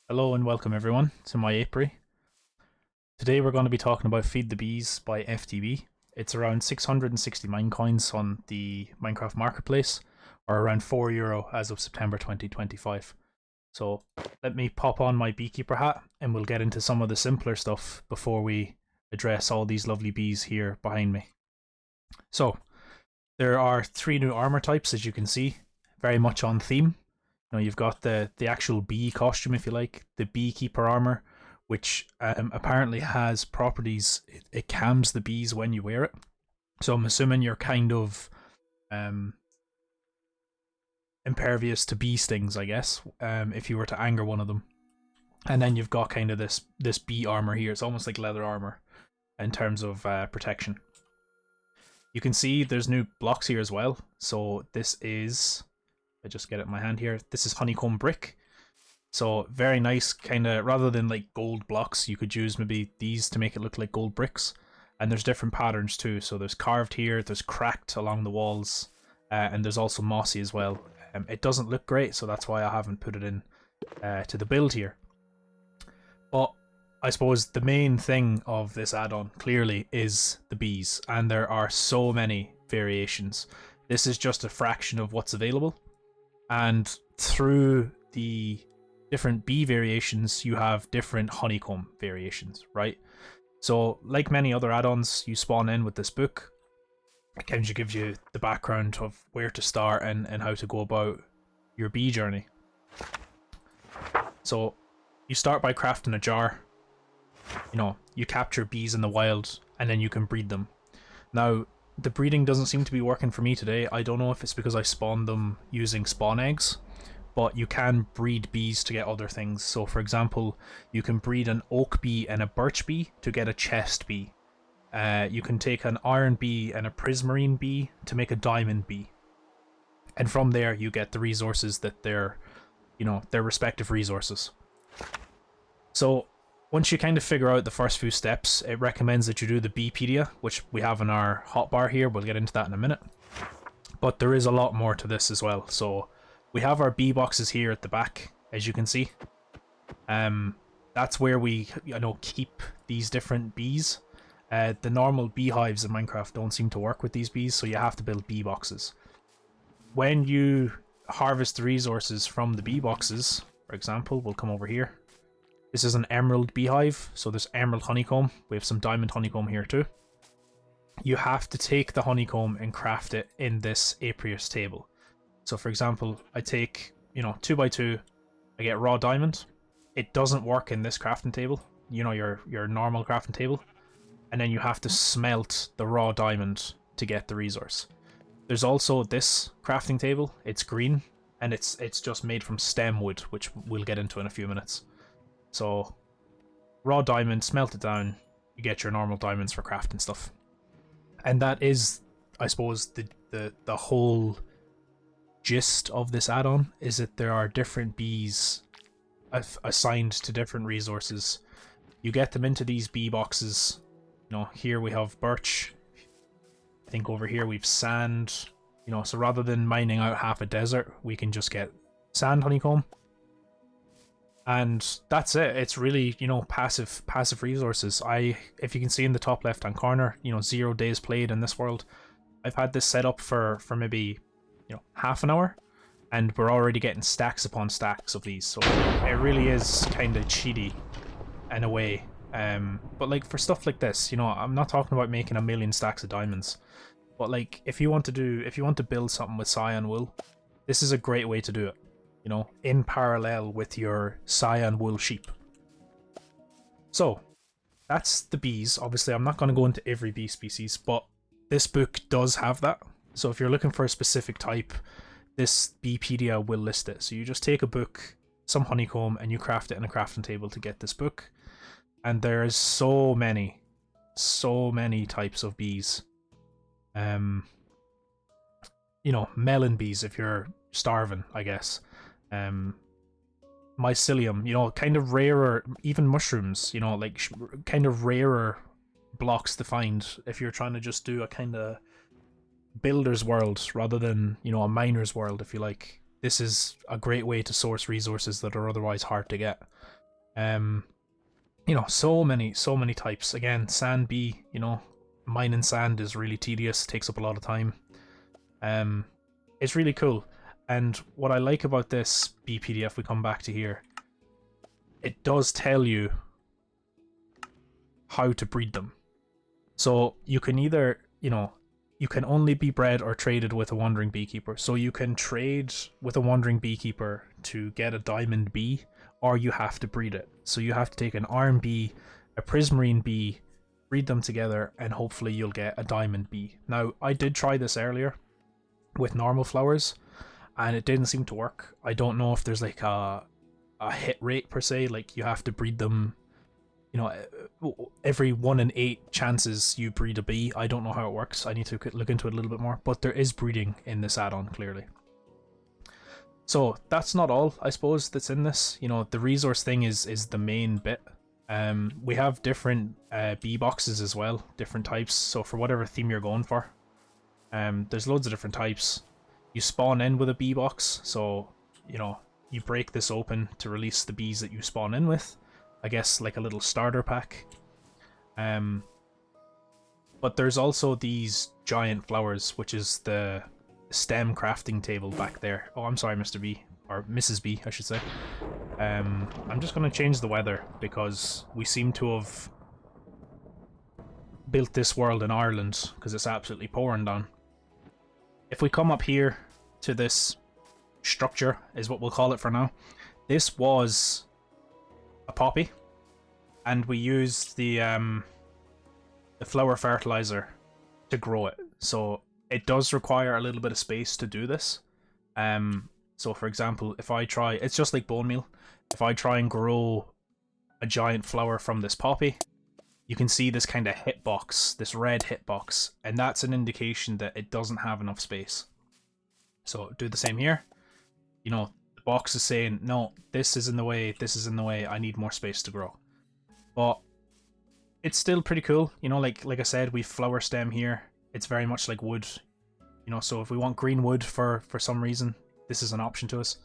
Hello and welcome everyone to my apiary. Today we're going to be talking about Feed the Bees by FTB. It's around 660 mine coins on the Minecraft Marketplace, or around €4 as of September 2025. So let me pop on my beekeeper hat and we'll get into some of the simpler stuff before we address all these lovely bees here behind me. So there are 3 new armor types, as you can see, very much on theme. You've got the actual bee costume, if you like, the beekeeper armor, which apparently has properties. It calms the bees when you wear it. So I'm assuming you're kind of impervious to bee stings, I guess, if you were to anger one of them. And then you've got kind of this bee armor here. It's almost like leather armor in terms of protection. You can see there's new blocks here as well. So this is... I just get it in my hand here. This is honeycomb brick. So very nice, kind of, rather than like gold blocks, you could use maybe these to make it look like gold bricks. And there's different patterns too. So there's carved here, there's cracked along the walls, and there's also mossy as well. It doesn't look great, so that's why I haven't put it in to the build here. But I suppose the main thing of this add-on clearly is the bees, and there are so many variations. This is just a fraction of what's available. And through the different bee variations, you have different honeycomb variations, right? So, like many other add-ons, you spawn in with this book. It kind of gives you the background of where to start and how to go about your bee journey. So, you start by crafting a jar. You capture bees in the wild, and then you can breed them. Now, the breeding doesn't seem to be working for me today. I don't know if it's because I spawned them using spawn eggs, but you can breed bees to get other things. So for example, you can breed an oak bee and a birch bee to get a chest bee. You can take an iron bee and a prismarine bee to make a diamond bee. And from there you get the resources that they're, their respective resources. So once you kind of figure out the first few steps, it recommends that you do the Beepedia, which we have in our hotbar here. We'll get into that in a minute. But there is a lot more to this as well. So we have our bee boxes here at the back, as you can see. That's where we, keep these different bees. The normal beehives in Minecraft don't seem to work with these bees, so you have to build bee boxes. When you harvest the resources from the bee boxes, for example, we'll come over here. This is an emerald beehive, so there's emerald honeycomb. We have some diamond honeycomb here too. You have to take the honeycomb and craft it in this apiarist table. So for example, I take, 2x2, I get raw diamond. It doesn't work in this crafting table, your normal crafting table. And then you have to smelt the raw diamond to get the resource. There's also this crafting table. It's green, and it's just made from stem wood, which we'll get into in a few minutes. So, raw diamond, smelt it down, you get your normal diamonds for crafting stuff. And that is, I suppose, the whole gist of this add-on, is that there are different bees assigned to different resources. You get them into these bee boxes. Here we have birch. I think over here we've sand. So rather than mining out half a desert, we can just get sand honeycomb. And that's it. It's really, passive resources. If you can see in the top left hand corner, 0 days played in this world. I've had this set up for maybe, half an hour, and we're already getting stacks upon stacks of these. So it really is kind of cheaty in a way. But like for stuff like this, I'm not talking about making a million stacks of diamonds. But like if you want to build something with cyan wool, this is a great way to do it. In parallel with your cyan wool sheep. So, that's the bees. Obviously, I'm not going to go into every bee species, but this book does have that. So if you're looking for a specific type, this Beepedia will list it. So you just take a book, some honeycomb, and you craft it in a crafting table to get this book. And there's so many types of bees. Melon bees if you're starving, I guess. Mycelium, kind of rarer, even mushrooms, like kind of rarer blocks to find if you're trying to just do a kind of builder's world rather than, a miner's world, if you like. this is a great way to source resources that are otherwise hard to get. You know, so many types. Again, sand bee, you know, mining sand is really tedious, takes up a lot of time. It's really cool. And what I like about this bee PDF, we come back to here, it does tell you how to breed them. So you can either, you know, you can only be bred or traded with a wandering beekeeper. So you can trade with a wandering beekeeper to get a diamond bee, or you have to breed it. So you have to take an iron bee, a prismarine bee, breed them together, and hopefully you'll get a diamond bee. Now, I did try this earlier with normal flowers, and it didn't seem to work. I don't know if there's like a hit rate per se, like you have to breed them, you know, every 1 in 8 chances you breed a bee. I don't know how it works. I need to look into it a little bit more, but there is breeding in this add-on, clearly. So that's not all, I suppose, that's in this. You know, the resource thing is the main bit. We have different bee boxes as well, different types, so for whatever theme you're going for. There's loads of different types. You spawn in with a bee box, so, you know, you break this open to release the bees that you spawn in with. I guess like a little starter pack. But there's also these giant flowers, which is the stem crafting table back there. Oh, I'm sorry, Mr. B, or Mrs. B, I should say. I'm just going to change the weather because we seem to have built this world in Ireland because it's absolutely pouring down. If we come up here to this structure, is what we'll call it for now. This was a poppy, and we used the flower fertilizer to grow it. So it does require a little bit of space to do this. So for example, if I try, it's just like bone meal. If I try and grow a giant flower from this poppy, you can see this kind of hitbox, this red hitbox, and that's an indication that it doesn't have enough space. So do the same here. You know, the box is saying, no, this is in the way, this is in the way, I need more space to grow. But it's still pretty cool. You know, like I said, we've flower stem here. It's very much like wood. You know, so if we want green wood for some reason, this is an option to us.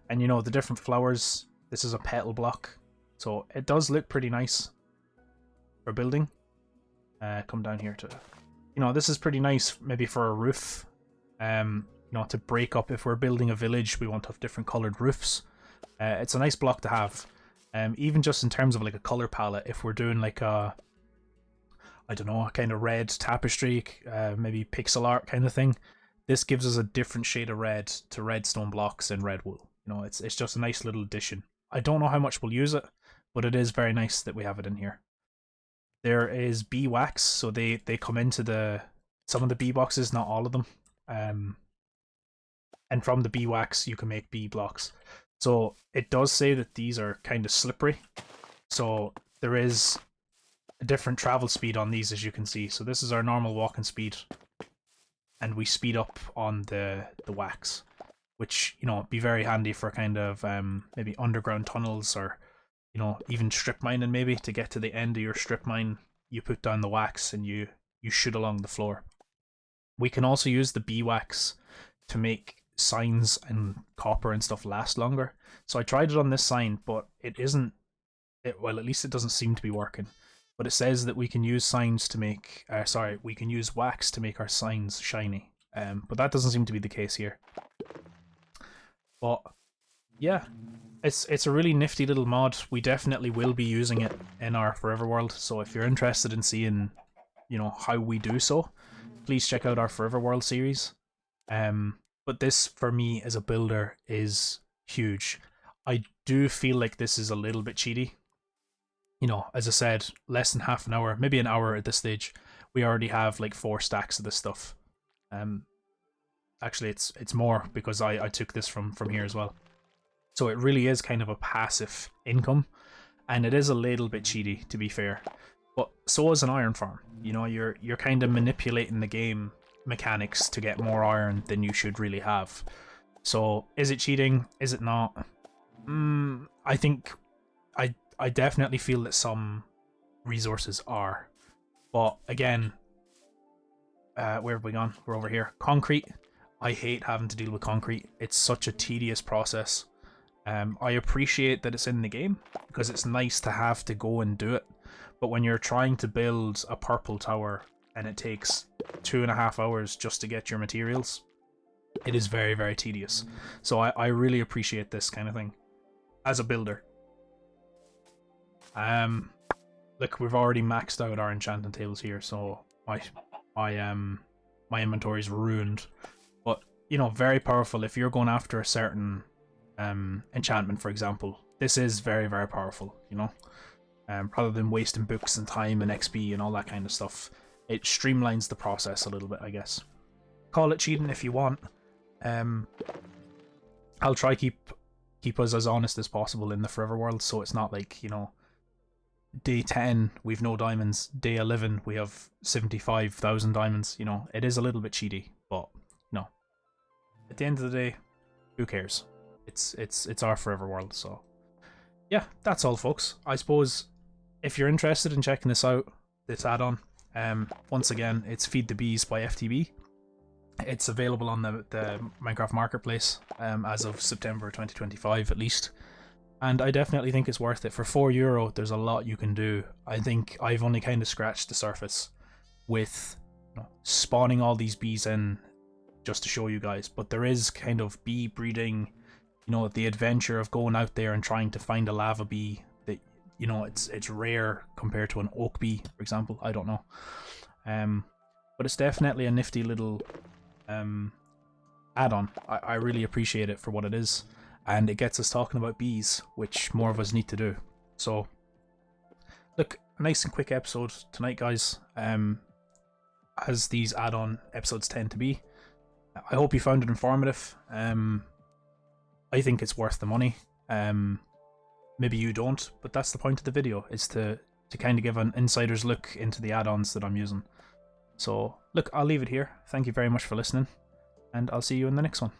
And you know, the different flowers, this is a petal block. So it does look pretty nice for building. Come down here to, you know, this is pretty nice maybe for a roof. You know, to break up, if we're building a village, we want to have different colored roofs. It's a nice block to have. Even just in terms of like a color palette, if we're doing like a, I don't know, a kind of red tapestry, maybe pixel art kind of thing, this gives us a different shade of red to redstone blocks and red wool. You know, it's just a nice little addition. I don't know how much we'll use it, but it is very nice that we have it in here. There is bee wax, so they come into some of the bee boxes, not all of them. And from the bee wax you can make bee blocks. So it does say that these are kind of slippery, so there is a different travel speed on these, as you can see. So this is our normal walking speed, and we speed up on the wax, which, you know, be very handy for kind of maybe underground tunnels, or, you know, even strip mining. Maybe to get to the end of your strip mine, you put down the wax and you shoot along the floor. We can also use the bee wax to make signs and copper and stuff last longer. So I tried it on this sign, but it isn't, well, at least it doesn't seem to be working. But it says that we can use signs to make, we can use wax to make our signs shiny. But that doesn't seem to be the case here. But yeah, it's a really nifty little mod. We definitely will be using it in our Forever World. So if you're interested in seeing, you know, how we do so, please check out our Forever World series. But this, for me as a builder, is huge. I do feel like this is a little bit cheaty. You know, as I said, less than half an hour, maybe an hour at this stage, we already have like 4 stacks of this stuff. Actually, it's more because I took this from here as well. So it really is kind of a passive income, and it is a little bit cheaty, to be fair. But so is an iron farm. You know, you're kind of manipulating the game mechanics to get more iron than you should really have. So is it cheating? Is it not? I think I definitely feel that some resources are. But again, where have we gone? We're over here. Concrete. I hate having to deal with concrete. It's such a tedious process. I appreciate that it's in the game because it's nice to have to go and do it. But when you're trying to build a purple tower and it takes 2.5 hours just to get your materials, it is very, very tedious. So I really appreciate this kind of thing as a builder. Look, we've already maxed out our enchanting tables here, so my inventory's ruined. But you know, very powerful if you're going after a certain enchantment, for example. This is very, very powerful, you know. Rather than wasting books and time and XP and all that kind of stuff, it streamlines the process a little bit, I guess. Call it cheating if you want. I'll try keep us as honest as possible in the Forever world, so it's not like, you know, day 10 we've no diamonds, day 11 we have 75,000 diamonds. You know, it is a little bit cheaty, but no. At the end of the day, who cares? It's our Forever world, so yeah, that's all, folks. I suppose if you're interested in checking this out, this add-on, once again, it's Feed the Bees by FTB. It's available on the Minecraft Marketplace as of September 2025 at least, and I definitely think it's worth it. For €4, there's a lot you can do. I think I've only kind of scratched the surface with, you know, spawning all these bees in just to show you guys, but there is kind of bee breeding, you know, the adventure of going out there and trying to find a lava bee that, you know, it's rare compared to an oak bee, for example. I don't know, but it's definitely a nifty little add-on. I really appreciate it for what it is, and it gets us talking about bees, which more of us need to do. So look, a nice and quick episode tonight, guys, as these add-on episodes tend to be. I hope you found it informative. I think it's worth the money. Maybe you don't, but that's the point of the video, is to kind of give an insider's look into the add-ons that I'm using. So look, I'll leave it here. Thank you very much for listening, and I'll see you in the next one.